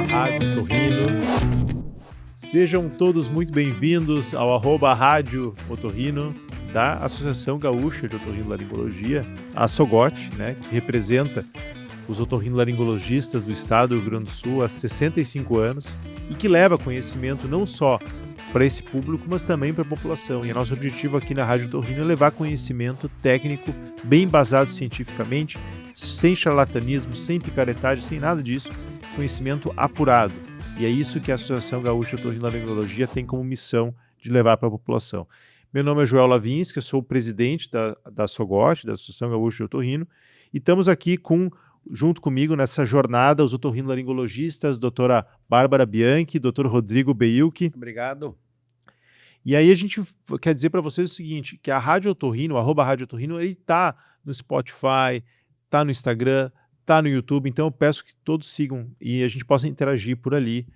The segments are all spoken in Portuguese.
Rádio Otorrino. Sejam todos muito bem-vindos ao @Rádio Otorrino da Associação Gaúcha de Otorrinolaringologia, a SOGOT, né, que representa os otorrinolaringologistas do estado do Rio Grande do Sul há 65 anos e que leva conhecimento não só para esse público, mas também para a população. E o nosso objetivo aqui na Rádio Otorrino é levar conhecimento técnico bem embasado cientificamente, sem charlatanismo, sem picaretagem, sem nada disso, conhecimento apurado. E é isso que a Associação Gaúcha de Otorrinolaringologia tem como missão de levar para a população. Meu nome é Joel Lavinski, eu sou o presidente da SOGOT, da Associação Gaúcha de Otorrino, e estamos aqui junto comigo nessa jornada os otorrinolaringologistas, doutora Bárbara Bianchi, doutor Rodrigo Beilke. Obrigado. E aí a gente quer dizer para vocês o seguinte, que a Rádio Otorrino, @Rádio Otorrino, ele está no Spotify, está no Instagram, está no YouTube, então eu peço que todos sigam e a gente possa interagir por ali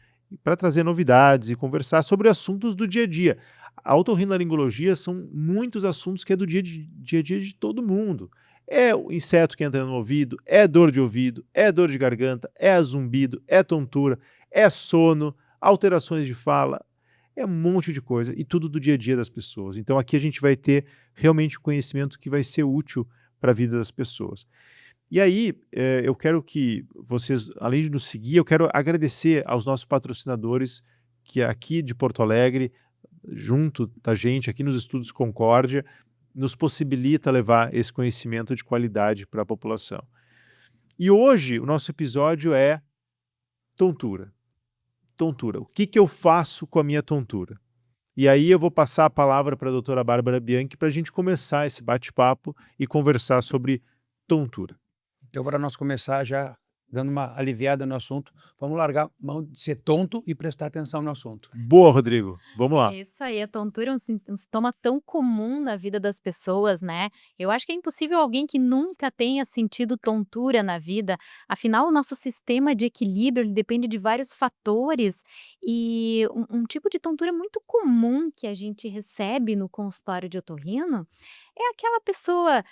para trazer novidades e conversar sobre assuntos do dia a dia. A otorrinolaringologia são muitos assuntos que é do dia a dia de todo mundo. É o inseto que entra no ouvido, é dor de ouvido, é dor de garganta, é zumbido, é tontura, é sono, alterações de fala, é um monte de coisa e tudo do dia a dia das pessoas. Então aqui a gente vai ter realmente conhecimento que vai ser útil para a vida das pessoas. E aí, eu quero que vocês, além de nos seguir, eu quero agradecer aos nossos patrocinadores, que é aqui de Porto Alegre, junto da gente, aqui nos Estúdios Concórdia, nos possibilita levar esse conhecimento de qualidade para a população. E hoje, o nosso episódio é tontura. Tontura. O que eu faço com a minha tontura? E aí eu vou passar a palavra para a doutora Bárbara Bianchi para a gente começar esse bate-papo e conversar sobre tontura. Então, para nós começar já dando uma aliviada no assunto, vamos largar a mão de ser tonto e prestar atenção no assunto. Boa, Rodrigo. Vamos lá. É isso aí, a tontura é um sintoma tão comum na vida das pessoas, né? Eu acho que é impossível alguém que nunca tenha sentido tontura na vida. Afinal, o nosso sistema de equilíbrio ele depende de vários fatores e um tipo de tontura muito comum que a gente recebe no consultório de otorrino é aquela pessoa,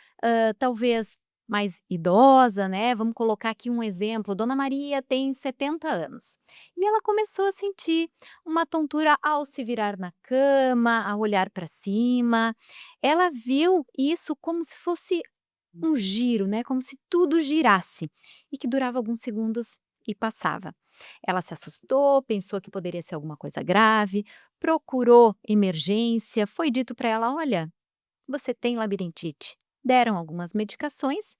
talvez mais idosa, né? Vamos colocar aqui um exemplo. Dona Maria tem 70 anos e ela começou a sentir uma tontura ao se virar na cama, a olhar para cima. Ela viu isso como se fosse um giro, né? Como se tudo girasse e que durava alguns segundos e passava. Ela se assustou, pensou que poderia ser alguma coisa grave, procurou emergência, foi dito para ela: olha, você tem labirintite. Deram algumas medicações,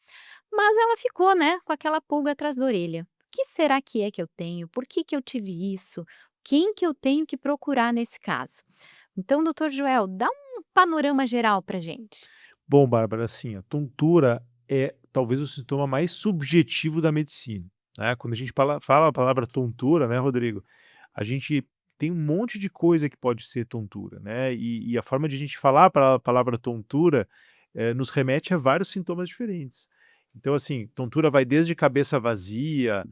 mas ela ficou, né, com aquela pulga atrás da orelha. O que será que é que eu tenho? Por que eu tive isso? Quem que eu tenho que procurar nesse caso? Então, doutor Joel, dá um panorama geral para gente. Bom, Bárbara, assim, a tontura é talvez o sintoma mais subjetivo da medicina, né? Quando a gente fala a palavra tontura, né, Rodrigo, a gente tem um monte de coisa que pode ser tontura, né? E a forma de a gente falar a palavra tontura nos remete a vários sintomas diferentes. Então, assim, tontura vai desde cabeça vazia,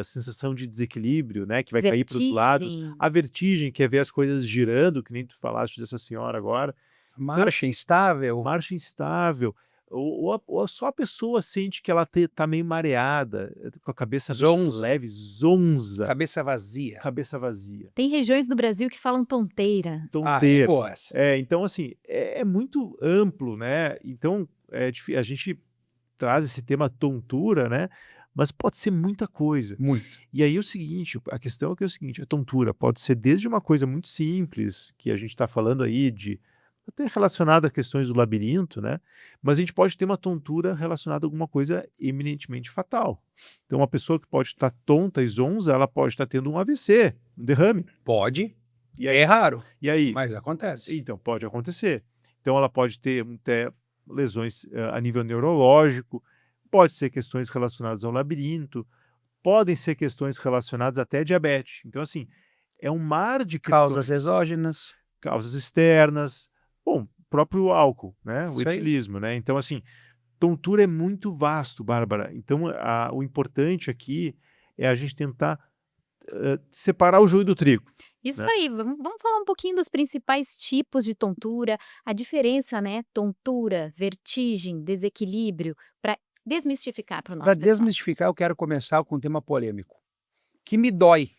sensação de desequilíbrio, né, que vai cair para os lados, a vertigem, que é ver as coisas girando, que nem tu falaste dessa senhora agora. Marcha instável. Marcha instável, ou só a pessoa sente que ela tá meio mareada, com a cabeça Zonza. leve, zonza, Cabeça vazia. cabeça vazia. Tem regiões do Brasil que falam tonteira. Tonteira. Boa essa. Então, assim, é muito amplo, né? Então, a gente traz esse tema tontura, né? Mas pode ser muita coisa. Muito. E aí o seguinte, a questão é o seguinte, a tontura pode ser desde uma coisa muito simples, que a gente está falando aí de até relacionada a questões do labirinto, né? Mas a gente pode ter uma tontura relacionada a alguma coisa eminentemente fatal. Então, uma pessoa que pode estar tonta e zonza, ela pode estar tendo um AVC, um derrame. Pode. E aí, É raro, e aí? mas acontece. Então, pode acontecer. Então, ela pode ter até lesões a nível neurológico, pode ser questões relacionadas ao labirinto, podem ser questões relacionadas até a diabetes. Então, assim, é um mar de questões. Causas exógenas. Causas externas. Bom, próprio álcool, né? O Isso aí. etilismo, né? Então, assim, tontura é muito vasto, Bárbara. Então, o importante aqui é a gente tentar separar o joio do trigo. Isso Né? aí, vamos falar um pouquinho dos principais tipos de tontura, a diferença, né? Tontura, vertigem, desequilíbrio, para desmistificar para o Para nosso pessoal. desmistificar, eu quero começar com um tema polêmico, que me dói.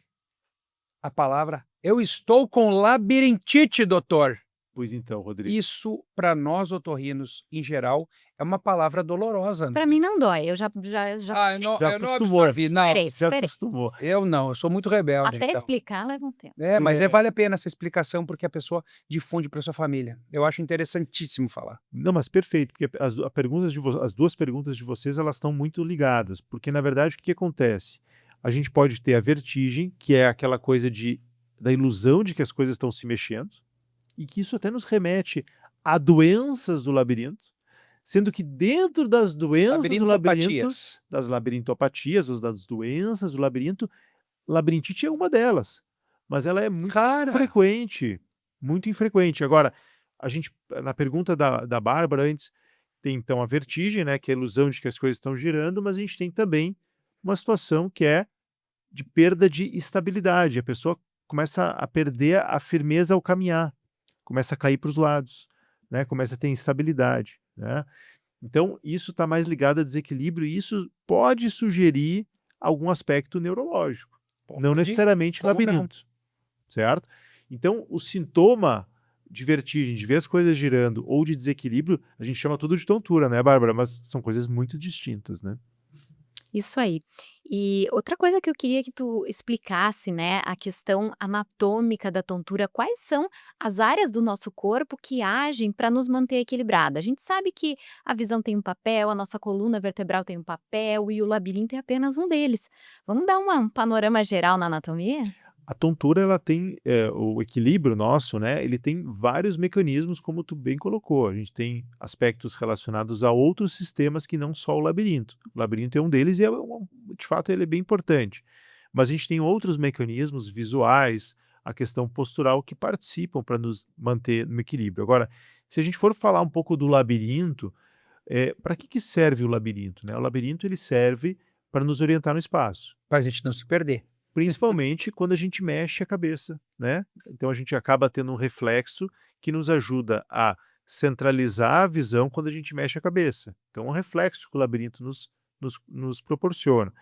A palavra, eu estou com labirintite, doutor. Pois então, Rodrigo. Isso, para nós otorrinos, em geral, é uma palavra dolorosa. Para mim não dói, eu já eu não acostumou. absorvi, não. superei, Já superei. acostumou. Eu não, eu sou muito rebelde. Até então. explicar leva um tempo. Mas vale a pena essa explicação, porque a pessoa difunde para sua família. Eu acho interessantíssimo falar. Não, mas perfeito, porque as duas perguntas de vocês, elas estão muito ligadas, porque na verdade o que acontece? A gente pode ter a vertigem, que é aquela coisa da ilusão de que as coisas estão se mexendo, e que isso até nos remete a doenças do labirinto, sendo que dentro das doenças do labirinto, das labirintopatias, ou das doenças do labirinto, labirintite é uma delas, mas ela é muito frequente, muito infrequente. Agora, a gente, na pergunta da Bárbara antes, tem então a vertigem, né, que é a ilusão de que as coisas estão girando, mas a gente tem também uma situação que é de perda de estabilidade. A pessoa começa a perder a firmeza ao caminhar, começa a cair para os lados, né, começa a ter instabilidade, né? Então, isso está mais ligado a desequilíbrio e isso pode sugerir algum aspecto neurológico, não necessariamente labirinto, certo? Então, o sintoma de vertigem, de ver as coisas girando ou de desequilíbrio, a gente chama tudo de tontura, né, Bárbara? Mas são coisas muito distintas, né? Isso aí. E outra coisa que eu queria que tu explicasse, né, a questão anatômica da tontura, quais são as áreas do nosso corpo que agem para nos manter equilibrada? A gente sabe que a visão tem um papel, a nossa coluna vertebral tem um papel e o labirinto é apenas um deles. Vamos dar um panorama geral na anatomia? A tontura, ela tem o equilíbrio nosso, né? Ele tem vários mecanismos, como tu bem colocou. A gente tem aspectos relacionados a outros sistemas que não só o labirinto. O labirinto é um deles e, de fato, ele é bem importante. Mas a gente tem outros mecanismos visuais, a questão postural, que participam para nos manter no equilíbrio. Agora, se a gente for falar um pouco do labirinto, para que serve o labirinto, né? O labirinto ele serve para nos orientar no espaço. Para a gente não se perder. Principalmente quando a gente mexe a cabeça, né? Então a gente acaba tendo um reflexo que nos ajuda a centralizar a visão quando a gente mexe a cabeça. Então é um reflexo que o labirinto nos proporciona.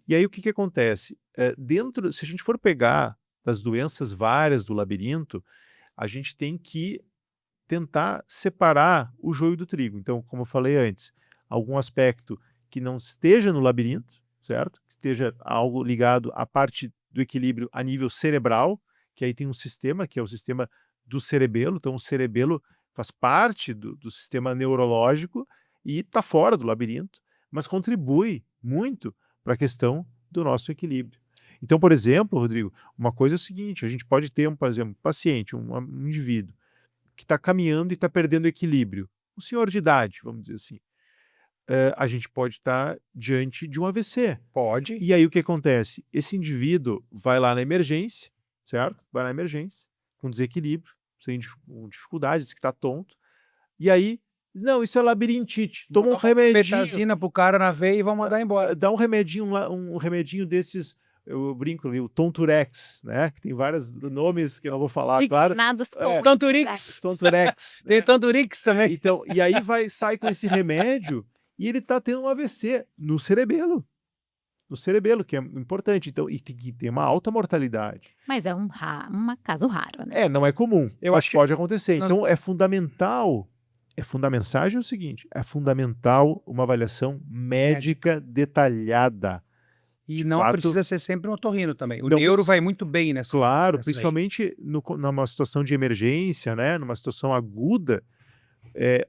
E aí o que acontece? Se a gente for pegar das doenças várias do labirinto, a gente tem que tentar separar o joio do trigo. Então, como eu falei antes, algum aspecto que não esteja no labirinto, certo? Que esteja algo ligado à parte do equilíbrio a nível cerebral, que aí tem um sistema, que é o sistema do cerebelo. Então, o cerebelo faz parte do sistema neurológico e está fora do labirinto, mas contribui muito para a questão do nosso equilíbrio. Então, por exemplo, Rodrigo, uma coisa é o seguinte, a gente pode ter, por exemplo, um paciente, um indivíduo, que está caminhando e está perdendo o equilíbrio. Um senhor de idade, vamos dizer assim. A gente pode estar diante de um AVC. Pode. E aí o que acontece? Esse indivíduo vai lá na emergência, certo? Vai na emergência, com desequilíbrio, com dificuldade, diz que está tonto. E aí, não, isso é labirintite. Toma um remedinho. Metazina pro cara na veia e vão mandar embora. Dá um remedinho desses, eu brinco ali, o Tonturex, né? Que tem vários nomes que eu não vou falar, claro. Tonturix. Tonturex. Tem Tonturix também. Então, e aí sai com esse remédio e ele está tendo um AVC no cerebelo. No cerebelo, que é importante. Então, e tem uma alta mortalidade. Mas é um caso raro, né? Não é comum, mas pode acontecer. nós- Então, é fundamental. A mensagem é o seguinte: é fundamental uma avaliação médica detalhada. E não precisa ser sempre um otorrino também. O Não neuro precisa. vai muito bem nessa. Claro, nessa aí. principalmente numa situação de emergência, né? Numa situação aguda,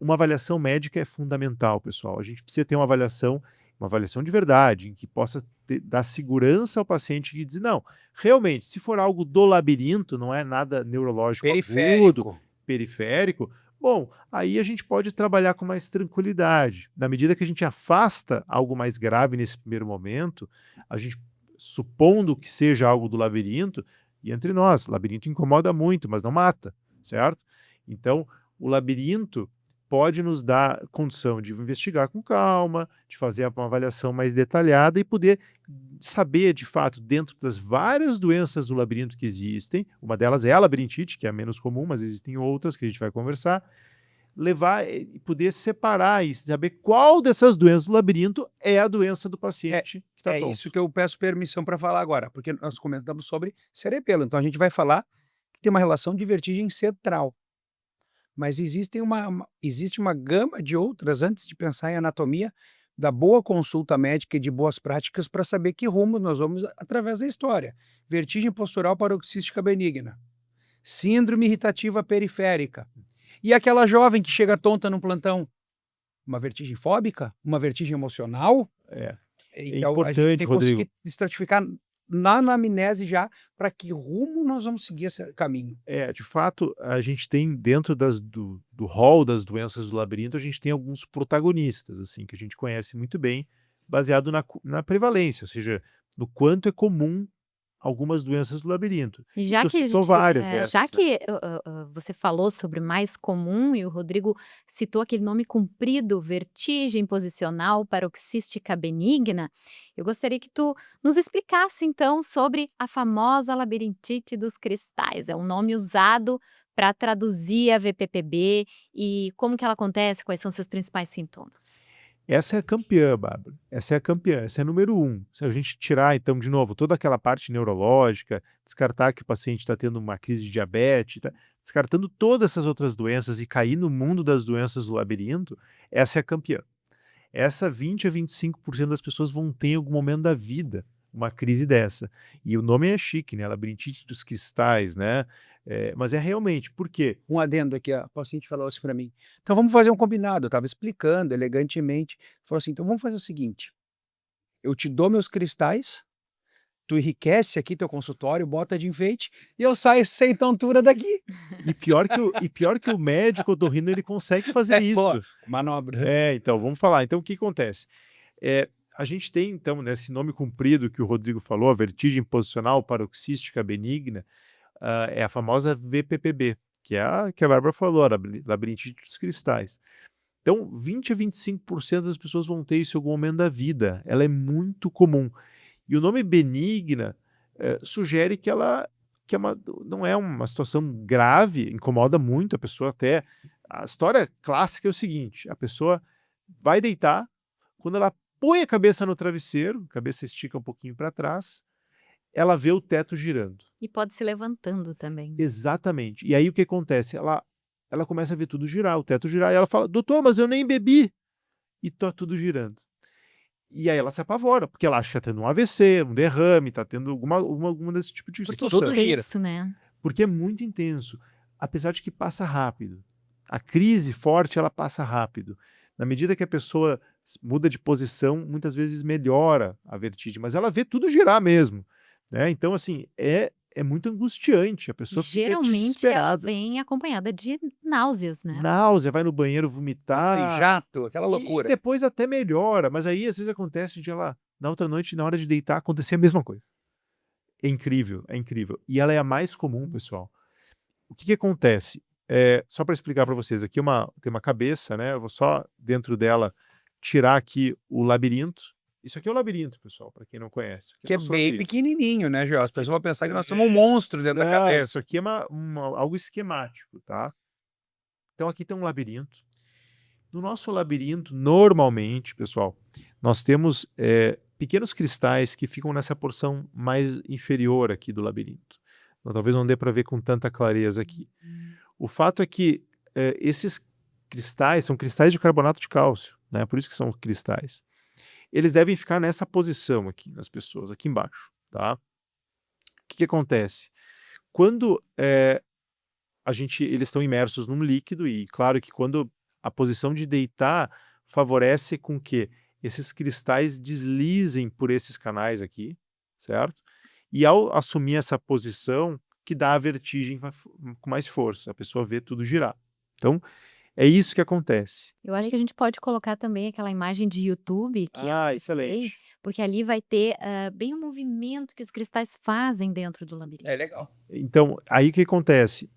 uma avaliação médica é fundamental, pessoal. A gente precisa ter uma avaliação de verdade, em que possa dar segurança ao paciente e dizer, não, realmente, se for algo do labirinto, não é nada neurológico agudo, periférico, bom, aí a gente pode trabalhar com mais tranquilidade. Na medida que a gente afasta algo mais grave nesse primeiro momento, a gente, supondo que seja algo do labirinto, e entre nós, labirinto incomoda muito, mas não mata, certo? Então, o labirinto, pode nos dar condição de investigar com calma, de fazer uma avaliação mais detalhada e poder saber, de fato, dentro das várias doenças do labirinto que existem, uma delas é a labirintite, que é a menos comum, mas existem outras que a gente vai conversar, levar e poder separar e saber qual dessas doenças do labirinto é a doença do paciente que está É tonto. isso que eu peço permissão para falar agora, porque nós comentamos sobre cerebelo, então a gente vai falar que tem uma relação de vertigem central. Mas existe uma gama de outras, antes de pensar em anatomia, da boa consulta médica e de boas práticas para saber que rumo nós vamos através da história. Vertigem postural paroxística benigna, síndrome irritativa periférica. E aquela jovem que chega tonta no plantão? Uma vertigem fóbica? Uma vertigem emocional? É Então, a gente importante, tem que Rodrigo. conseguir estratificar na anamnese já para que rumo nós vamos seguir esse caminho. De fato, a gente tem dentro do rol das doenças do labirinto, a gente tem alguns protagonistas, assim, que a gente conhece muito bem, baseado na prevalência, ou seja, no quanto é comum algumas doenças do labirinto. E já Tu que a citou gente, várias já dessas, né? que você falou sobre mais comum e o Rodrigo citou aquele nome comprido, vertigem posicional paroxística benigna, eu gostaria que tu nos explicasse então sobre a famosa labirintite dos cristais. É um nome usado para traduzir a VPPB e como que ela acontece, quais são seus principais sintomas. Essa é a campeã, Bárbara. Essa é a campeã, essa é a número 1. Se a gente tirar, então, de novo, toda aquela parte neurológica, descartar que o paciente está tendo uma crise de diabetes, descartando todas essas outras doenças e cair no mundo das doenças do labirinto, essa é a campeã. Essa 20 a 25% das pessoas vão ter em algum momento da vida uma crise dessa. E o nome é chique, né? Labirintite dos cristais, né? Mas é realmente, por quê? Um adendo aqui, a paciente falou assim para mim, então vamos fazer um combinado, eu estava explicando elegantemente, falou assim, então vamos fazer o seguinte, eu te dou meus cristais, tu enriquece aqui teu consultório, bota de enfeite, e eu saio sem tontura daqui. E pior que o médico otorrino, ele consegue fazer isso. Pô, manobra. Então, vamos falar. Então, o que acontece? A gente tem, então, nesse nome comprido que o Rodrigo falou, a vertigem posicional paroxística benigna, é a famosa VPPB, que é a que a Bárbara falou, a labirintite dos cristais. Então, 20 a 25% das pessoas vão ter isso em algum momento da vida. Ela é muito comum. E o nome benigna sugere que ela não é uma situação grave, incomoda muito a pessoa até. A história clássica é o seguinte, a pessoa vai deitar, quando ela põe a cabeça no travesseiro, a cabeça estica um pouquinho para trás, ela vê o teto girando. E pode se levantando também. Exatamente. E aí o que acontece? Ela começa a ver tudo girar, o teto girar, e ela fala, doutor, mas eu nem bebi. E tá tudo girando. E aí ela se apavora, porque ela acha que está tendo um AVC, um derrame, está tendo alguma desse tipo de Porque situação. tudo gira. Isso, né? Porque é muito intenso, apesar de que passa rápido. A crise forte, ela passa rápido. Na medida que a pessoa muda de posição, muitas vezes melhora a vertigem, mas ela vê tudo girar mesmo, né? Então, assim, é muito angustiante, a pessoa fica Geralmente ela desesperada. vem acompanhada de náuseas, né? Náusea, vai no banheiro vomitar. Jato, aquela loucura. E depois até melhora, mas aí às vezes acontece de ela, na outra noite, na hora de deitar, acontecer a mesma coisa. É incrível, é incrível. E ela é a mais comum, pessoal. O que acontece? Só para explicar para vocês, aqui tem uma cabeça, né? Eu vou só, dentro dela, tirar aqui o labirinto. Isso aqui é o labirinto, pessoal, para quem não conhece. Que é nosso bem labirinto. pequenininho, né, Gel? As pessoas vão pensar que nós somos um monstro dentro da Não, cabeça. isso aqui é algo esquemático, tá? Então aqui tem um labirinto. No nosso labirinto, normalmente, pessoal, nós temos pequenos cristais que ficam nessa porção mais inferior aqui do labirinto. Então, talvez não dê para ver com tanta clareza aqui. O fato é que esses cristais são cristais de carbonato de cálcio, né? Por isso que são cristais. Eles devem ficar nessa posição aqui, nas pessoas, aqui embaixo, tá? O que acontece? Quando eles estão imersos num líquido, e claro que quando a posição de deitar favorece com que esses cristais deslizem por esses canais aqui, certo? E ao assumir essa posição, que dá a vertigem com mais força, a pessoa vê tudo girar. Então, É isso que acontece. Eu acho que a gente pode colocar também aquela imagem de YouTube que eu mostrei, Excelente. porque ali vai ter bem o movimento que os cristais fazem dentro do É labirinto. legal. Então, aí o que acontece?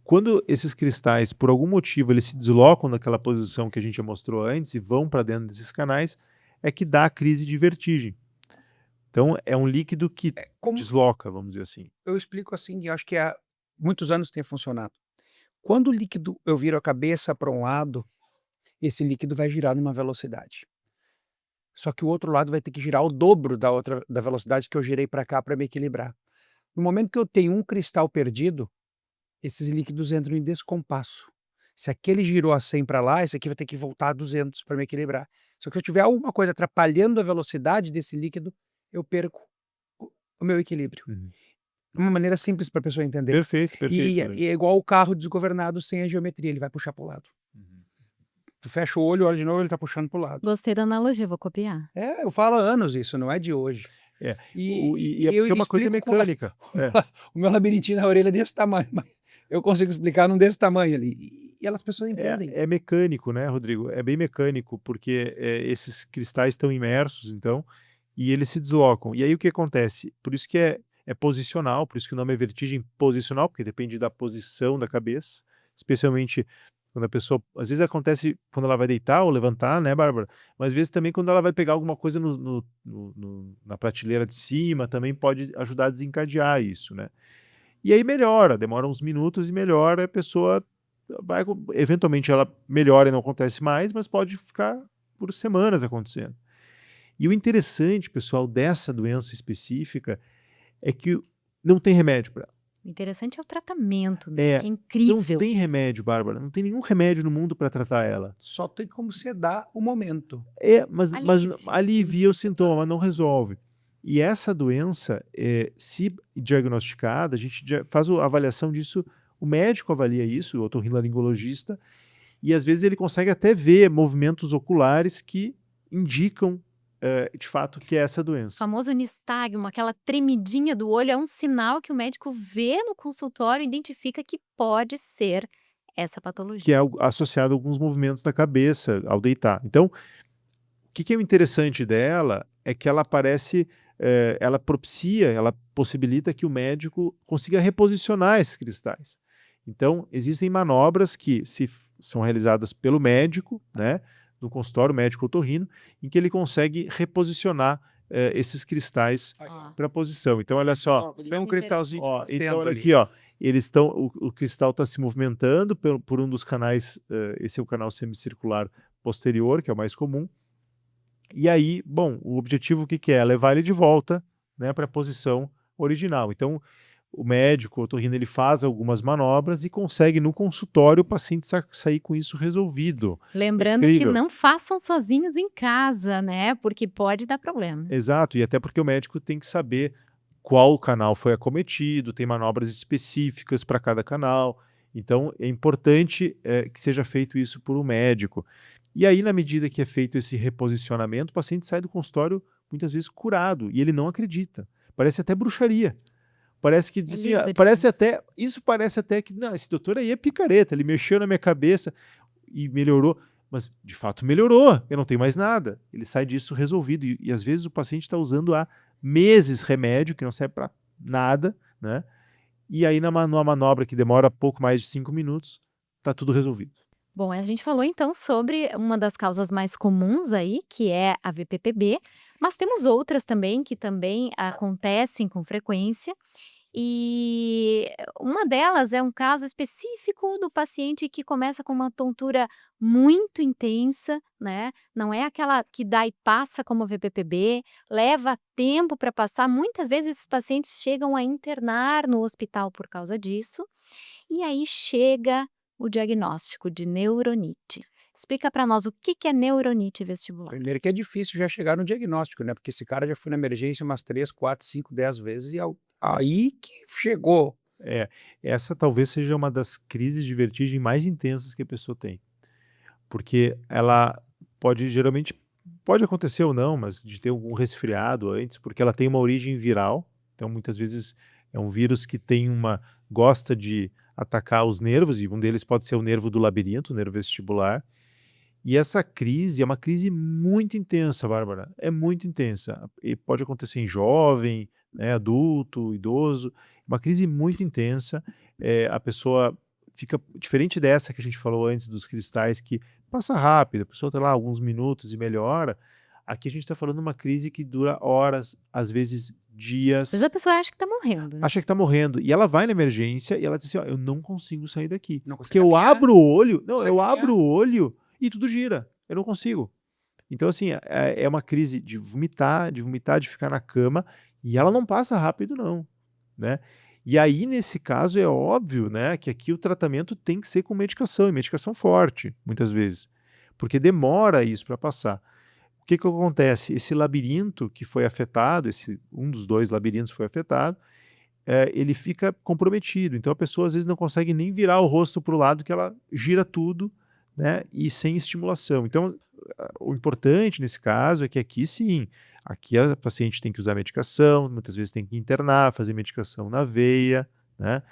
Quando esses cristais, por algum motivo, eles se deslocam daquela posição que a gente já mostrou antes e vão para dentro desses canais, é que dá a crise de vertigem. Então, é um líquido que Como desloca, vamos dizer assim. eu explico assim, eu acho que há muitos anos tem funcionado. Quando o líquido eu viro a cabeça para um lado, esse líquido vai girar numa velocidade. Só que o outro lado vai ter que girar o dobro da velocidade que eu girei para cá para me equilibrar. No momento que eu tenho um cristal perdido, esses líquidos entram em descompasso. Se aquele girou a 100 para lá, esse aqui vai ter que voltar a 200 para me equilibrar. Só que se eu tiver alguma coisa atrapalhando a velocidade desse líquido, eu perco o meu equilíbrio. Uhum. Uma maneira simples para a pessoa entender. Perfeito, perfeito. E Rodrigo. é igual o carro desgovernado sem a geometria, ele vai puxar para o lado. Uhum. Tu fecha o olho, olha de novo, ele está puxando para o lado. Gostei da analogia, vou copiar. Eu falo há anos isso, não é de hoje. É E porque eu uma coisa é explico com mecânica. o meu labirintinho na orelha é desse tamanho, mas eu consigo explicar num desse tamanho ali. E as pessoas entendem. É mecânico, né, Rodrigo? É bem mecânico, porque esses cristais estão imersos, então, e eles se deslocam. E aí o que acontece? Por isso que é posicional, por isso que o nome é vertigem posicional, porque depende da posição da cabeça, especialmente quando a pessoa. Às vezes acontece quando ela vai deitar ou levantar, né, Bárbara? Mas às vezes também quando ela vai pegar alguma coisa na prateleira de cima, também pode ajudar a desencadear isso, né? E aí melhora, demora uns minutos e melhora, a pessoa vai, eventualmente ela melhora e não acontece mais, mas pode ficar por semanas acontecendo. E o interessante, pessoal, dessa doença específica é que não tem remédio para ela. O interessante é o tratamento, né? Que é Não incrível. tem remédio, Bárbara, não tem nenhum remédio no mundo para tratar ela. Só tem como sedar o momento. Mas Alívio. alivia o sintoma, mas não resolve. E essa doença, se diagnosticada, a gente faz a avaliação disso, o médico avalia isso, o otorrinolaringologista, e às vezes ele consegue até ver movimentos oculares que indicam, de fato, que é essa O doença. famoso nistagmo, aquela tremidinha do olho, é um sinal que o médico vê no consultório e identifica que pode ser essa patologia. Que é associado a alguns movimentos da cabeça ao deitar. Então, o que é o interessante dela é que ela aparece, ela propicia, ela possibilita que o médico consiga reposicionar esses cristais. Então, existem manobras que são realizadas pelo médico, né, no consultório médico otorrino, em que ele consegue reposicionar esses cristais para a posição. Então, olha só. Tem um cristalzinho Então, olha ali. aqui, ó. Eles estão, o cristal está se movimentando por um dos canais, esse é o canal semicircular posterior, que é o mais comum. E aí, bom, o objetivo o que que é? Levar ele de volta, né, para a posição original. Então, o médico, o otorrino, ele faz algumas manobras e consegue no consultório o paciente sair com isso resolvido. Lembrando que Incrível. não façam sozinhos em casa, né? Porque pode dar problema. Exato, e até porque o médico tem que saber qual canal foi acometido, tem manobras específicas para cada canal. Então, é importante que seja feito isso por um médico. E aí, na medida que é feito esse reposicionamento, o paciente sai do consultório muitas vezes curado, e ele não acredita. Parece até bruxaria. Parece que diz assim, lindo isso parece até que, não, esse doutor aí é picareta, ele mexeu na minha cabeça e melhorou. Mas, de fato, melhorou, eu não tenho mais nada. Ele sai disso resolvido. E às vezes o paciente está usando há meses remédio, que não serve para nada, né? E aí, numa manobra que demora pouco mais de 5 minutos, está tudo resolvido. Bom, a gente falou então sobre uma das causas mais comuns aí, que é a VPPB, mas temos outras também que também acontecem com frequência. E uma delas é um caso específico do paciente que começa com uma tontura muito intensa, né? Não é aquela que dá e passa como VPPB, leva tempo para passar. Muitas vezes esses pacientes chegam a internar no hospital por causa disso. E aí chega o diagnóstico de neuronite. Explica para nós o que é neuronite vestibular. Primeiro que é difícil já chegar no diagnóstico, né? Porque esse cara já foi na emergência umas 3, 4, 5, 10 vezes e aí que chegou. Essa talvez seja uma das crises de vertigem mais intensas que a pessoa tem. Porque ela geralmente pode acontecer ou não, mas de ter algum resfriado antes, porque ela tem uma origem viral. Então, muitas vezes é um vírus que gosta de atacar os nervos, e um deles pode ser o nervo do labirinto, o nervo vestibular. E essa crise é uma crise muito intensa, Bárbara, é muito intensa. E pode acontecer em jovem, né, adulto, idoso, uma crise muito intensa. A pessoa fica diferente dessa que a gente falou antes dos cristais, que passa rápido, a pessoa está lá alguns minutos e melhora. Aqui a gente está falando de uma crise que dura horas, às vezes Às dias, vezes a pessoa acha que tá morrendo, né? acha que tá morrendo. E ela vai na emergência e ela diz assim, ó, eu não consigo sair daqui. Não Porque consegue eu caminhar, abro o olho, não não, consegue eu caminhar. abro o olho e tudo gira. Eu não consigo. Então, assim, é uma crise de vomitar, de ficar na cama, e ela não passa rápido, não, né? E aí, nesse caso, é óbvio, né, que aqui o tratamento tem que ser com medicação, e medicação forte, muitas vezes, porque demora isso para passar. O que que acontece? Esse labirinto que foi afetado, um dos dois labirintos foi afetado, ele fica comprometido. Então a pessoa às vezes não consegue nem virar o rosto para o lado que ela gira tudo, né? E sem estimulação. Então, o importante nesse caso é que aqui sim, aqui a paciente tem que usar medicação, muitas vezes tem que internar, fazer medicação na veia, né?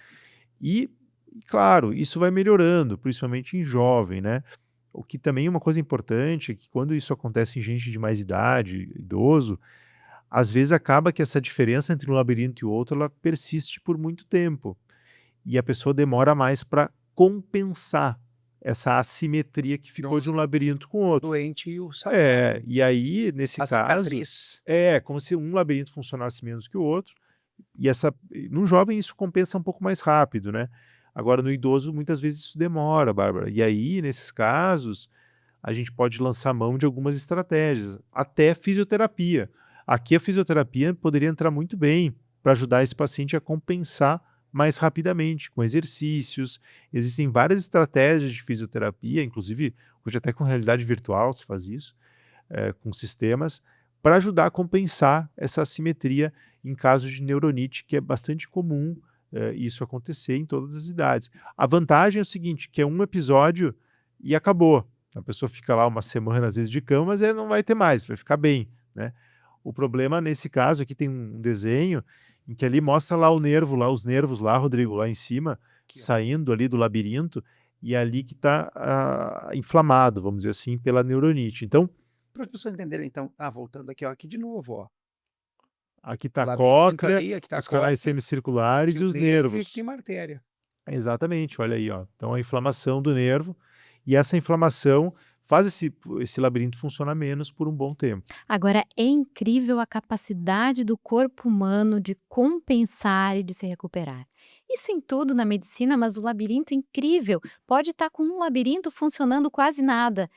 E, claro, isso vai melhorando, principalmente em jovem, né? O que também é uma coisa importante é que quando isso acontece em gente de mais idade, idoso, às vezes acaba que essa diferença entre um labirinto e o outro, ela persiste por muito tempo. E a pessoa demora mais para compensar essa assimetria que ficou de um labirinto com o outro. Doente e o saudável. E aí, nesse A caso, cicatriz. como se um labirinto funcionasse menos que o outro. No jovem isso compensa um pouco mais rápido, né? Agora, no idoso, muitas vezes isso demora, Bárbara. E aí, nesses casos, a gente pode lançar mão de algumas estratégias, até fisioterapia. Aqui a fisioterapia poderia entrar muito bem para ajudar esse paciente a compensar mais rapidamente, com exercícios. Existem várias estratégias de fisioterapia, inclusive hoje até com realidade virtual se faz isso, com sistemas, para ajudar a compensar essa assimetria em casos de neuronite, que é bastante comum isso acontecer em todas as idades. A vantagem é o seguinte, que é um episódio e acabou. A pessoa fica lá uma semana, às vezes, de cama, mas não vai ter mais, vai ficar bem, né? O problema, nesse caso, aqui tem um desenho em que ali mostra lá o nervo, lá os nervos lá, Rodrigo, lá em cima, Aqui, ó. saindo ali do labirinto, e ali que está inflamado, vamos dizer assim, pela neuronite. Então, Para as pessoas entenderem, então, voltando aqui, ó, aqui de novo, ó. aqui está a Labirinto cóclea, ali, aqui tá a os canais cóclea, semicirculares e os nervo, e aqui nervos. tem uma artéria. Exatamente, olha aí, ó. Então a inflamação do nervo, e essa inflamação faz esse labirinto funcionar menos por um bom tempo. Agora, é incrível a capacidade do corpo humano de compensar e de se recuperar. Isso em tudo na medicina, mas o labirinto é incrível. Pode estar com um labirinto funcionando quase nada.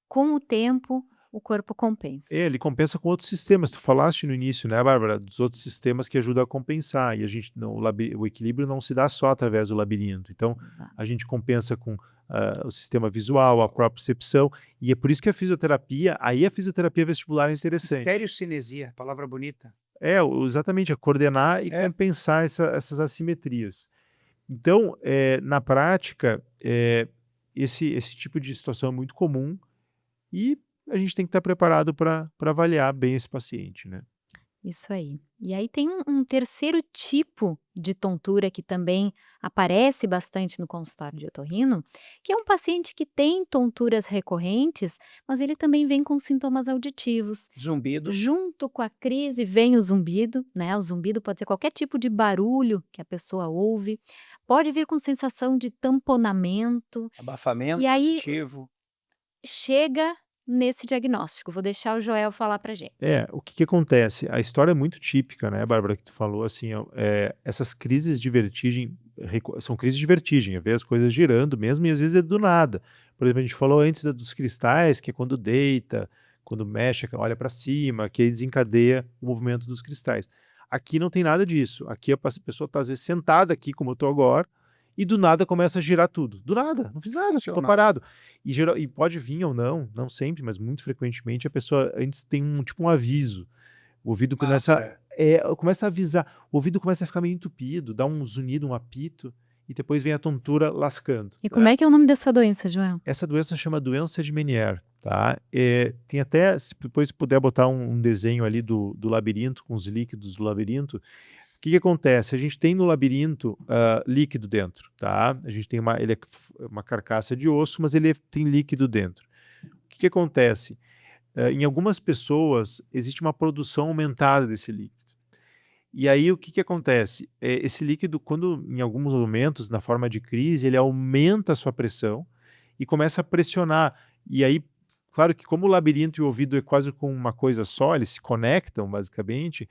Com o tempo, o corpo compensa. Ele compensa com outros sistemas. Tu falaste no início, né, Bárbara, dos outros sistemas que ajudam a compensar. E a gente não, o equilíbrio não se dá só através do labirinto. Então, Exato. a gente compensa com o sistema visual, a propriocepção. E é por isso que a fisioterapia vestibular é interessante. Estereocinesia, palavra bonita. Exatamente, é coordenar e compensar essas assimetrias. Então, na prática, esse tipo de situação é muito comum e a gente tem que estar preparado para avaliar bem esse paciente, né? Isso aí. E aí tem um terceiro tipo de tontura que também aparece bastante no consultório de otorrino, que é um paciente que tem tonturas recorrentes, mas ele também vem com sintomas auditivos. Zumbido. Junto com a crise vem o zumbido, né? O zumbido pode ser qualquer tipo de barulho que a pessoa ouve, pode vir com sensação de tamponamento, Abafamento e aí auditivo. chega nesse diagnóstico. Vou deixar o Joel falar pra gente. O que acontece? A história é muito típica, né, Bárbara, que tu falou, assim, essas crises de vertigem, são crises de vertigem, é ver as coisas girando mesmo, e às vezes é do nada. Por exemplo, a gente falou antes dos cristais, que é quando deita, quando mexe, olha para cima, que aí desencadeia o movimento dos cristais. Aqui não tem nada disso. Aqui a pessoa está, às vezes, sentada aqui, como eu estou agora, e do nada começa a girar tudo. Do nada, não fiz nada, estou Funcional. parado. E pode vir ou não sempre, mas muito frequentemente a pessoa antes tem um aviso. O ouvido começa a avisar, o ouvido começa a ficar meio entupido, dá um zunido, um apito, e depois vem a tontura lascando. E como é que é o nome dessa doença, Joel? Essa doença chama doença de Meniere, tá? Tem até, se depois puder botar um desenho ali do labirinto, com os líquidos do labirinto, O que acontece? A gente tem no labirinto líquido dentro, tá? A gente tem ele é uma carcaça de osso, mas ele tem líquido dentro. O que acontece? Em algumas pessoas existe uma produção aumentada desse líquido. E aí o que acontece? Esse líquido, quando em alguns momentos, na forma de crise, ele aumenta a sua pressão e começa a pressionar. E aí, claro que como o labirinto e o ouvido é quase como uma coisa só, eles se conectam basicamente,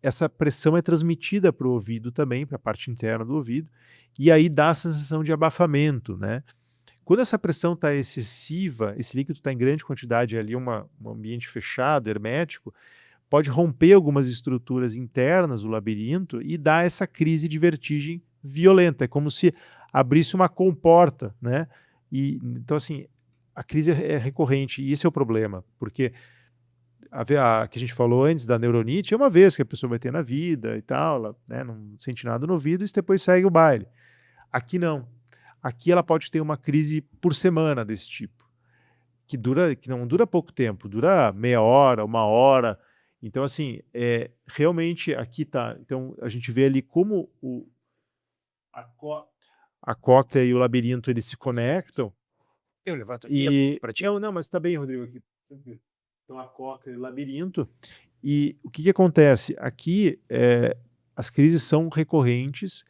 essa pressão é transmitida para o ouvido também, para a parte interna do ouvido, e aí dá a sensação de abafamento, né? Quando essa pressão está excessiva, esse líquido está em grande quantidade ali, um ambiente fechado, hermético, pode romper algumas estruturas internas do labirinto e dar essa crise de vertigem violenta. É como se abrisse uma comporta, né? Então, assim, a crise é recorrente e esse é o problema, porque a que a gente falou antes da neuronite é uma vez que a pessoa vai ter na vida e tal, ela, né, não sente nada no ouvido e depois segue o baile. Aqui não. Aqui ela pode ter uma crise por semana desse tipo, que não dura pouco tempo, dura meia hora, uma hora. Então, assim, realmente aqui tá. Então, a gente vê ali como a cóclea e o labirinto eles se conectam. Eu levanto aqui para ti. Não, mas tá bem, Rodrigo. Aqui. Então, a cóclea e o labirinto. E o que acontece? Aqui, as crises são recorrentes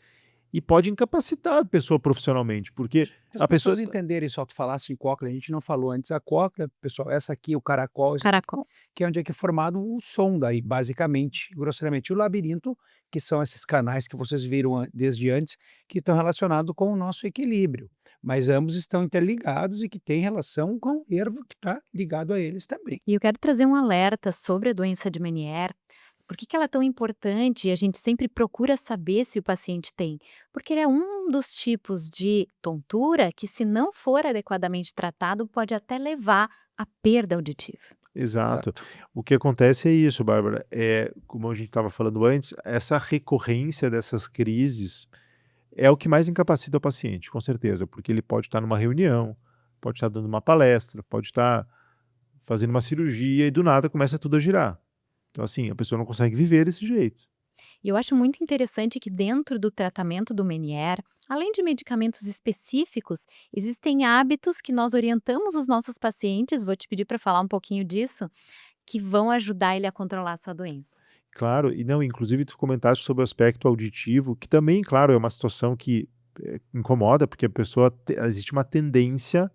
e pode incapacitar a pessoa profissionalmente, porque As a pessoas pessoa... entenderem, só tu falasse em cóclea, a gente não falou antes, a cóclea, pessoal, essa aqui, o caracol, Caracol. que é onde é que é formado o som daí, basicamente, grosseiramente. E o labirinto, que são esses canais que vocês viram desde antes, que estão relacionados com o nosso equilíbrio. Mas ambos estão interligados e que têm relação com o nervo que está ligado a eles também. E eu quero trazer um alerta sobre a doença de Meniere. Por que ela é tão importante e a gente sempre procura saber se o paciente tem? Porque ele é um dos tipos de tontura que, se não for adequadamente tratado, pode até levar à perda auditiva. Exato. O que acontece é isso, Bárbara. Como a gente estava falando antes, essa recorrência dessas crises é o que mais incapacita o paciente, com certeza, porque ele pode estar numa reunião, pode estar dando uma palestra, pode estar fazendo uma cirurgia e do nada começa tudo a girar. Então, assim, a pessoa não consegue viver desse jeito. E eu acho muito interessante que, dentro do tratamento do Meniere, além de medicamentos específicos, existem hábitos que nós orientamos os nossos pacientes, vou te pedir para falar um pouquinho disso, que vão ajudar ele a controlar a sua doença. Claro, e não, inclusive tu comentaste sobre o aspecto auditivo, que também, claro, é uma situação que incomoda, porque a pessoa, existe uma tendência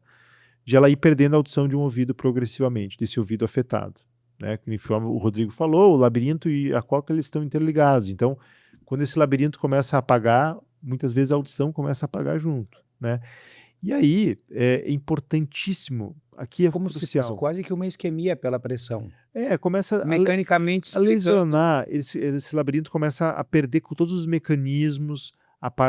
de ela ir perdendo a audição de um ouvido progressivamente, desse ouvido afetado. Né? Conforme o Rodrigo falou, o labirinto e a cóclea eles estão interligados. Então, quando esse labirinto começa a apagar, muitas vezes a audição começa a apagar junto. Né? E aí, é importantíssimo, aqui é Como se crucial. fosse quase que uma isquemia pela pressão. Começa Mecanicamente a lesionar, esse labirinto começa a perder com todos os mecanismos,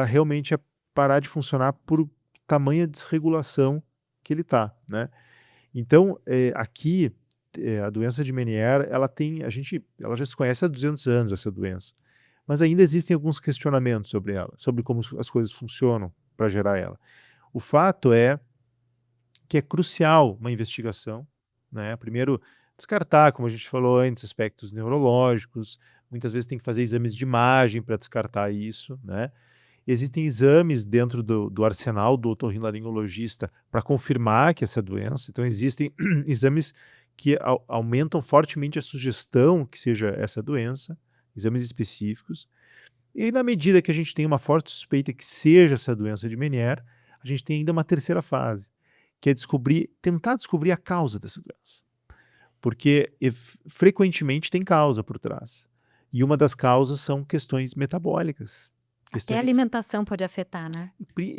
realmente a parar de funcionar por tamanha desregulação que ele está, né? Então, aqui, a doença de Meniere, ela já se conhece há 200 anos, essa doença, mas ainda existem alguns questionamentos sobre ela, sobre como as coisas funcionam para gerar ela. O fato é que é crucial uma investigação, né? Primeiro, descartar, como a gente falou antes, aspectos neurológicos, muitas vezes tem que fazer exames de imagem para descartar isso, né? Existem exames dentro do arsenal do otorrinolaringologista para confirmar que essa doença, então existem exames que aumentam fortemente a sugestão que seja essa doença, exames específicos, e na medida que a gente tem uma forte suspeita que seja essa doença de Meniere, a gente tem ainda uma terceira fase, que é tentar descobrir a causa dessa doença. Porque frequentemente tem causa por trás. E uma das causas são questões metabólicas. Até a alimentação pode afetar, né?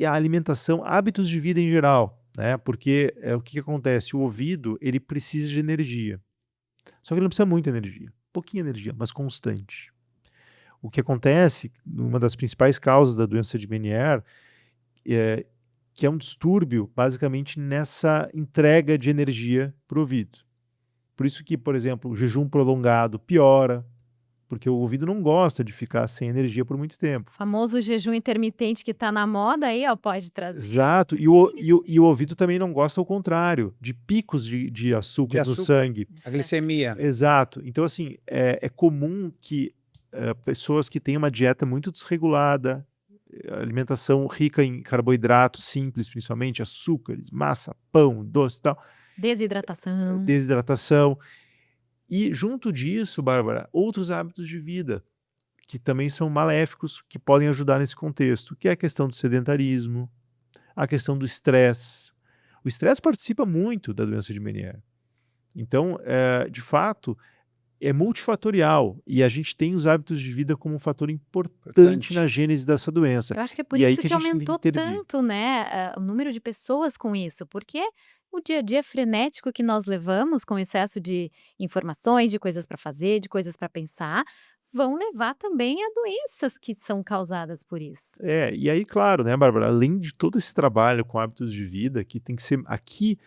A alimentação, hábitos de vida em geral, né? Porque o que acontece? O ouvido, ele precisa de energia. Só que ele não precisa muita energia. Pouquinha energia, mas constante. O que acontece, uma das principais causas da doença de Meniere, que é um distúrbio, basicamente, nessa entrega de energia para o ouvido. Por isso que, por exemplo, o jejum prolongado piora, porque o ouvido não gosta de ficar sem energia por muito tempo. O famoso jejum intermitente que está na moda aí, ó, pode trazer. Exato, e o ouvido também não gosta, ao contrário, de picos de açúcar no sangue. A glicemia. Exato, então assim, é comum que pessoas que têm uma dieta muito desregulada, alimentação rica em carboidratos simples, principalmente açúcares, massa, pão, doce e tal, Desidratação. desidratação. E junto disso, Bárbara, outros hábitos de vida que também são maléficos, que podem ajudar nesse contexto, que é a questão do sedentarismo, a questão do estresse. O estresse participa muito da doença de Meniere. Então, de fato, é multifatorial e a gente tem os hábitos de vida como um fator importante na gênese dessa doença. Eu acho que é por E aí isso que que a gente tem aumentou que intervir. tanto, né, o número de pessoas com isso, porque o dia a dia frenético que nós levamos, com excesso de informações, de coisas para fazer, de coisas para pensar, vão levar também a doenças que são causadas por isso. E aí, claro, né, Bárbara, além de todo esse trabalho com hábitos de vida, que tem que ser aqui,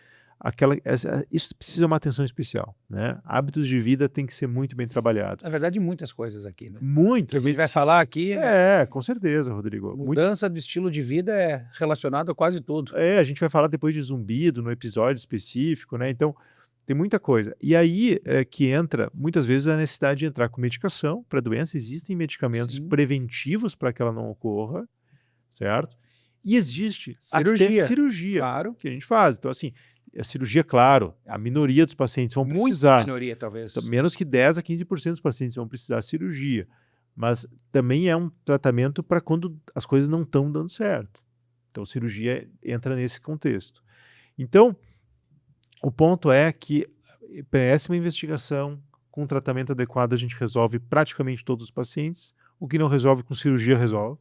isso precisa de uma atenção especial, né? Hábitos de vida tem que ser muito bem trabalhado. Na verdade, muitas coisas aqui, né? Muito. O que a gente vai falar aqui Com certeza, Rodrigo. Muito. Mudança do estilo de vida é relacionado a quase tudo. A gente vai falar depois de zumbido, no episódio específico, né? Então, tem muita coisa. E aí que entra, muitas vezes, a necessidade de entrar com medicação para a doença. Existem medicamentos Sim. preventivos para que ela não ocorra, certo? E existe Cirurgia. até cirurgia Claro. que a gente faz. Então, assim, a cirurgia, claro, a minoria dos pacientes vão Muita precisar. minoria, talvez. Menos que 10 a 15% dos pacientes vão precisar de cirurgia. Mas também é um tratamento para quando as coisas não estão dando certo. Então, cirurgia entra nesse contexto. Então, o ponto é que parece uma investigação, com um tratamento adequado a gente resolve praticamente todos os pacientes. O que não resolve, com cirurgia resolve.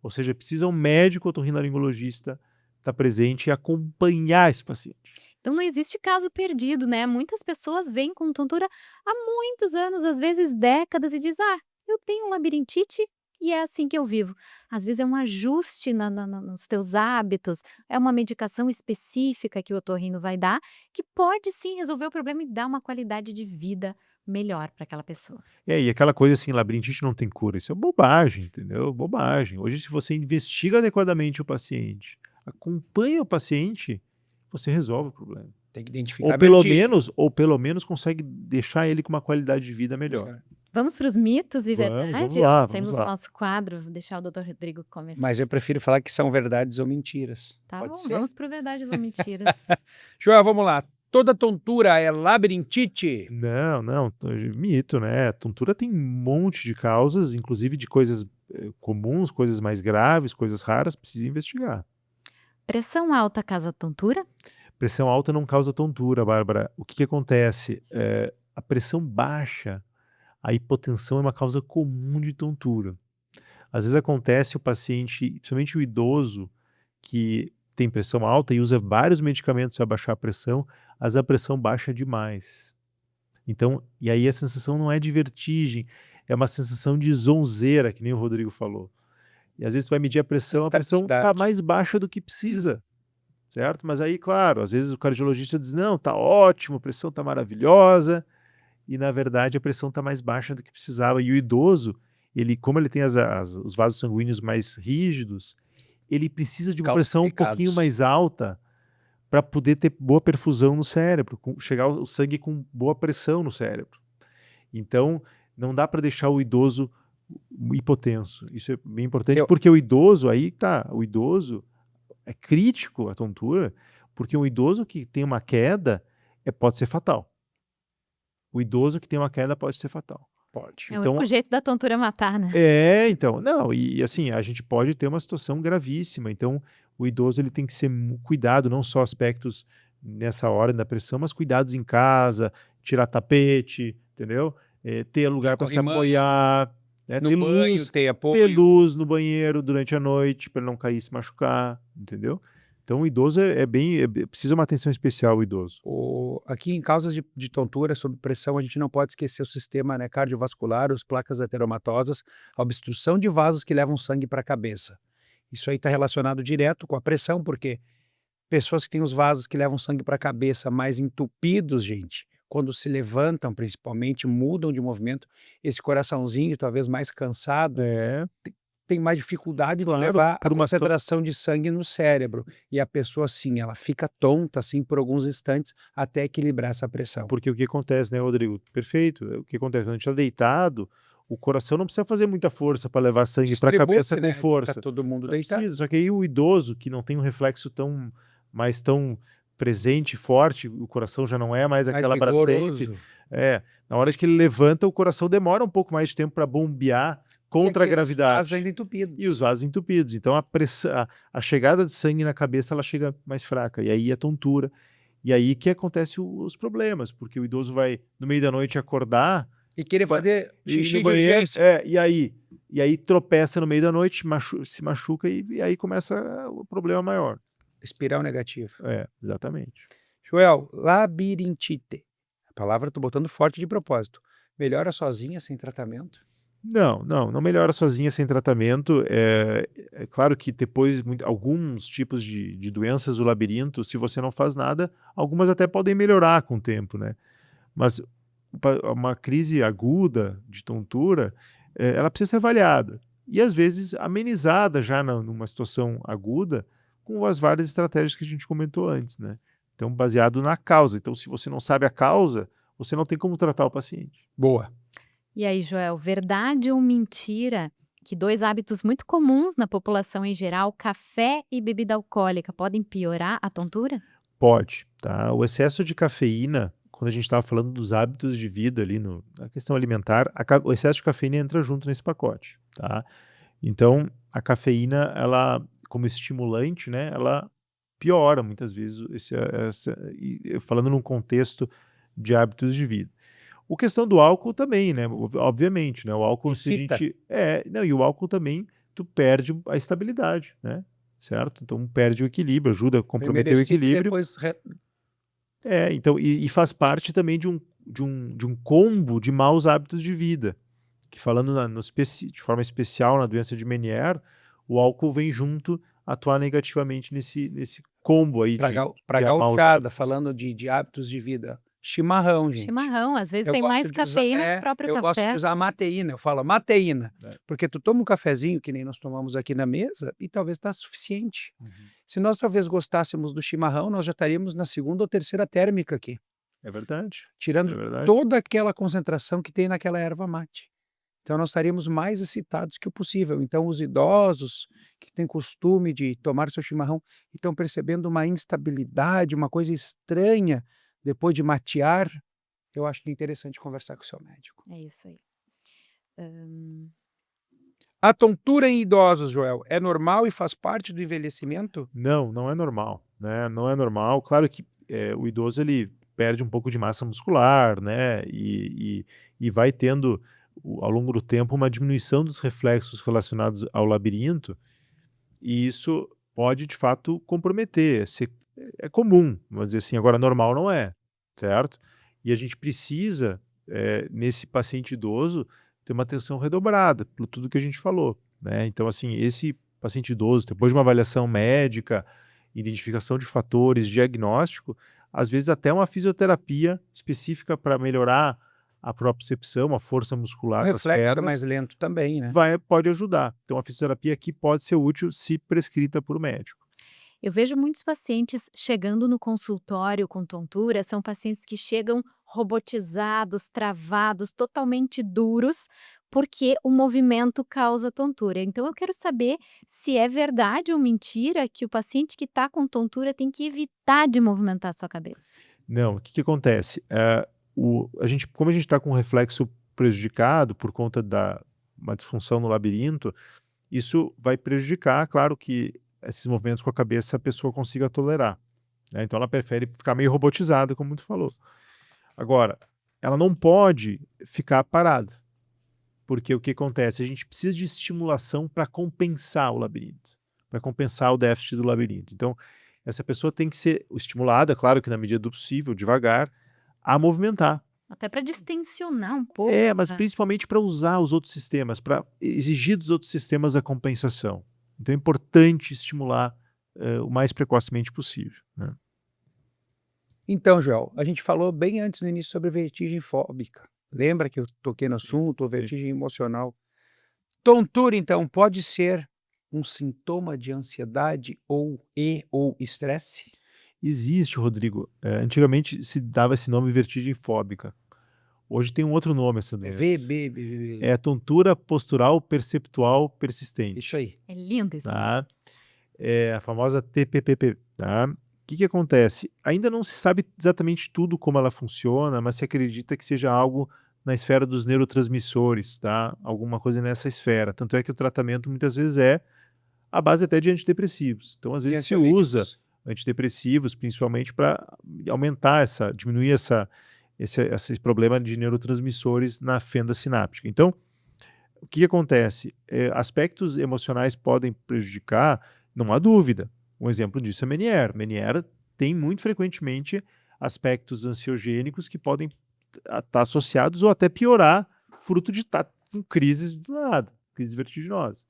Ou seja, precisa um médico otorrinolaringologista estar presente e acompanhar esse paciente. Então não existe caso perdido, né? Muitas pessoas vêm com tontura há muitos anos, às vezes décadas, e dizem: eu tenho labirintite e é assim que eu vivo. Às vezes é um ajuste nos teus hábitos, é uma medicação específica que o otorrino vai dar, que pode sim resolver o problema e dar uma qualidade de vida melhor para aquela pessoa. E aquela coisa assim, labirintite não tem cura, isso é bobagem, entendeu? Bobagem. Hoje, se você investiga adequadamente o paciente, acompanha o paciente, você resolve o problema. Tem que identificar Ou pelo menos consegue deixar ele com uma qualidade de vida melhor. Vamos para os mitos e verdades? Vamos lá. Temos o nosso quadro, vou deixar o Dr. Rodrigo começar. Mas eu prefiro falar que são verdades ou mentiras. Tá Pode bom, ser? vamos para verdades ou mentiras. Joel, vamos lá. Toda tontura é labirintite? Não, mito, né? Tontura tem um monte de causas, inclusive de coisas comuns, coisas mais graves, coisas raras, precisa investigar. Pressão alta causa tontura? Pressão alta não causa tontura, Bárbara. O que acontece? A pressão baixa, a hipotensão é uma causa comum de tontura. Às vezes acontece o paciente, principalmente o idoso, que tem pressão alta e usa vários medicamentos para baixar a pressão, mas a pressão baixa demais. Então, e aí a sensação não é de vertigem, é uma sensação de zonzeira, que nem o Rodrigo falou. E às vezes você vai medir a pressão está mais baixa do que precisa, certo? Mas aí, claro, às vezes o cardiologista diz, não, tá ótimo, a pressão tá maravilhosa, e na verdade a pressão tá mais baixa do que precisava. E o idoso, como ele tem os vasos sanguíneos mais rígidos, ele precisa de uma pressão um pouquinho mais alta para poder ter boa perfusão no cérebro, chegar o sangue com boa pressão no cérebro. Então, não dá para deixar o idoso hipotenso. Isso é bem importante, porque o idoso é crítico a tontura, porque um idoso que tem uma queda pode ser fatal. O idoso que tem uma queda pode ser fatal. Pode. É o único jeito da tontura matar, né? Então, não, e assim, a gente pode ter uma situação gravíssima, então o idoso ele tem que ser cuidado, não só aspectos nessa hora da pressão, mas cuidados em casa, tirar tapete, entendeu? Ter lugar para se apoiar, né? Ter luz no banheiro durante a noite para ele não cair e se machucar, entendeu? Então o idoso precisa uma atenção especial, o idoso. Aqui em causas de tontura sob pressão, a gente não pode esquecer o sistema, né, cardiovascular, as placas ateromatosas, a obstrução de vasos que levam sangue para a cabeça. Isso aí está relacionado direto com a pressão, porque pessoas que têm os vasos que levam sangue para a cabeça mais entupidos, gente, quando se levantam, principalmente, mudam de movimento, esse coraçãozinho talvez mais cansado, tem mais dificuldade de levar a concentração de sangue no cérebro. E a pessoa, sim, ela fica tonta, assim, por alguns instantes, até equilibrar essa pressão. Porque o que acontece, né, Rodrigo? Perfeito. O que acontece? Quando a gente está deitado, o coração não precisa fazer muita força para levar sangue para a Distribui, cabeça com né? força. Tá todo mundo Não deitado. precisa, só que aí o idoso, que não tem um reflexo tão presente, forte, o coração já não é mais Mais aquela Brastemp. vigoroso. Na hora que ele levanta, o coração demora um pouco mais de tempo para bombear contra a E aqueles gravidade. vasos ainda entupidos. E os vasos entupidos. Então a chegada de sangue na cabeça ela chega mais fraca. E aí a tontura. E aí que acontece os problemas, porque o idoso vai no meio da noite acordar E querer fazer ir xixi no de banheiro, urgência. e aí tropeça no meio da noite, se machuca e aí começa o problema maior. Espiral negativo. Exatamente. Joel, labirintite. A palavra eu tô botando forte de propósito. Melhora sozinha, sem tratamento? Não melhora sozinha sem tratamento. É claro que depois alguns tipos de doenças do labirinto, se você não faz nada, algumas até podem melhorar com o tempo, né? Mas uma crise aguda de tontura, ela precisa ser avaliada e às vezes amenizada já numa situação aguda com as várias estratégias que a gente comentou antes, né? Então, baseado na causa. Então, se você não sabe a causa, você não tem como tratar o paciente. Boa. E aí, Joel, verdade ou mentira que 2 hábitos muito comuns na população em geral, café e bebida alcoólica, podem piorar a tontura? Pode, tá? O excesso de cafeína, quando a gente estava falando dos hábitos de vida ali na questão alimentar, o excesso de cafeína entra junto nesse pacote, tá? Então, a cafeína, ela, como estimulante, né, ela piora muitas vezes falando num contexto de hábitos de vida. A questão do álcool também, né? Obviamente, né? O álcool, se a Excita. gente. Não, e o álcool também, tu perde a estabilidade, né? Certo? Então perde o equilíbrio, ajuda a comprometer o Primeiro excita e equilíbrio. depois Então, e faz parte também de um combo de maus hábitos de vida. Que falando de forma especial na doença de Meniere, o álcool vem junto atuar negativamente nesse combo aí pra de maus gauchada, hábitos. falando de hábitos de vida. Chimarrão, gente. Chimarrão, às vezes Eu tem gosto mais de usar, cafeína que o próprio eu gosto café. de usar mateína, eu falo mateína, É. porque tu toma um cafezinho, que nem nós tomamos aqui na mesa, e talvez está suficiente. Uhum. Se nós talvez gostássemos do chimarrão, nós já estaríamos na 2ª ou 3ª térmica aqui, É verdade. tirando É verdade. toda aquela concentração que tem naquela erva mate. Então nós estaríamos mais excitados que o possível. Então os idosos que têm costume de tomar seu chimarrão e estão percebendo uma instabilidade, uma coisa estranha depois de matear, eu acho que é interessante conversar com o seu médico. É isso aí. A tontura em idosos, Joel, é normal e faz parte do envelhecimento? Não é normal, né? Não é normal. Claro que o idoso ele perde um pouco de massa muscular, né? E vai tendo ao longo do tempo uma diminuição dos reflexos relacionados ao labirinto, e isso pode de fato comprometer. É comum, vamos dizer assim. Agora normal não é, certo? E a gente precisa nesse paciente idoso ter uma atenção redobrada por tudo que a gente falou, né? Então assim, esse paciente idoso, depois de uma avaliação médica, identificação de fatores, diagnóstico, às vezes até uma fisioterapia específica para melhorar a propriocepção, a força O muscular das reflexo é pernas, mais lento também, né? pode ajudar. Então a fisioterapia aqui pode ser útil se prescrita por médico. Eu vejo muitos pacientes chegando no consultório com tontura, são pacientes que chegam robotizados, travados, totalmente duros, porque o movimento causa tontura. Então eu quero saber se é verdade ou mentira que o paciente que está com tontura tem que evitar de movimentar a sua cabeça. Não, o que acontece? Como a gente está com o reflexo prejudicado por conta da uma disfunção no labirinto, isso vai prejudicar, claro que esses movimentos com a cabeça a pessoa consiga tolerar, né? Então ela prefere ficar meio robotizada, como tu falou. Agora, ela não pode ficar parada, porque o que acontece? A gente precisa de estimulação para compensar o labirinto, para compensar o déficit do labirinto. Então, essa pessoa tem que ser estimulada, claro que na medida do possível, devagar, a movimentar. Até para distensionar um pouco. Mas principalmente para usar os outros sistemas, para exigir dos outros sistemas a compensação. Então é importante estimular o mais precocemente possível, né? Então, Joel, a gente falou bem antes no início sobre vertigem fóbica. Lembra que eu toquei no assunto, ou vertigem emocional? Tontura, então, pode ser um sintoma de ansiedade ou estresse? Existe, Rodrigo. Antigamente se dava esse nome vertigem fóbica. Hoje tem um outro nome essa doença. É tontura postural perceptual persistente. Isso aí. É lindo isso. Tá? É a famosa TPPP. Tá? O que acontece? Ainda não se sabe exatamente tudo como ela funciona, mas se acredita que seja algo na esfera dos neurotransmissores, tá? Alguma coisa nessa esfera. Tanto é que o tratamento muitas vezes é a base até de antidepressivos. Então, às vezes, se usa antidepressivos, principalmente para diminuir esse problema de neurotransmissores na fenda sináptica. Então, o que acontece? Aspectos emocionais podem prejudicar, não há dúvida. Um exemplo disso é Meniere. Meniere tem muito frequentemente aspectos ansiogênicos que podem estar associados ou até piorar, fruto de estar com crises do nada, crises vertiginosas.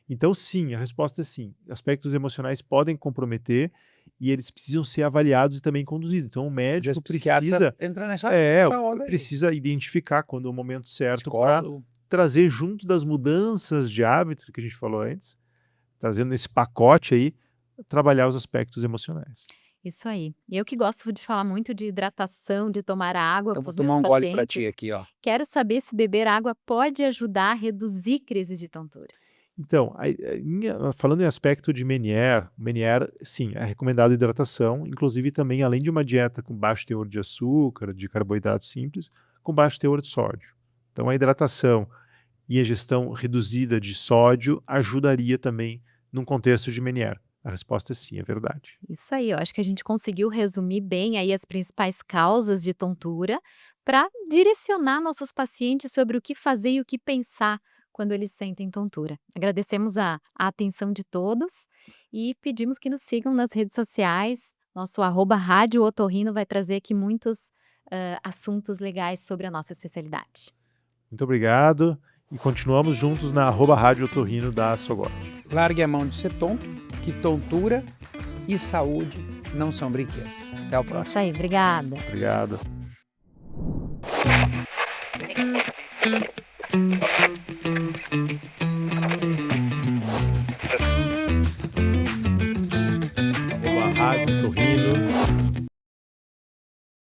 Então, sim, a resposta é sim. Aspectos emocionais podem comprometer e eles precisam ser avaliados e também conduzidos. Então, o médico precisa entra nessa onda precisa identificar quando é o momento certo para trazer junto das mudanças de hábito que a gente falou antes, trazendo nesse pacote aí, trabalhar os aspectos emocionais. Isso aí. Eu que gosto de falar muito de hidratação, de tomar água. Então, vou tomar um gole para ti aqui, ó. Quero saber se beber água pode ajudar a reduzir crises de tontura. Então, falando em aspecto de Meniere, sim, é recomendado hidratação, inclusive também, além de uma dieta com baixo teor de açúcar, de carboidrato simples, com baixo teor de sódio. Então, a hidratação e a ingestão reduzida de sódio ajudaria também num contexto de Meniere. A resposta é sim, é verdade. Isso aí, eu acho que a gente conseguiu resumir bem aí as principais causas de tontura para direcionar nossos pacientes sobre o que fazer e o que pensar quando eles sentem tontura. Agradecemos a atenção de todos e pedimos que nos sigam nas redes sociais. Nosso @Rádio Otorrino vai trazer aqui muitos assuntos legais sobre a nossa especialidade. Muito obrigado e continuamos juntos na @Rádio Otorrino da Sogord. Largue a mão de ser tonto, que tontura e saúde não são brinquedos. Até o próximo. Isso aí, obrigada. Obrigado.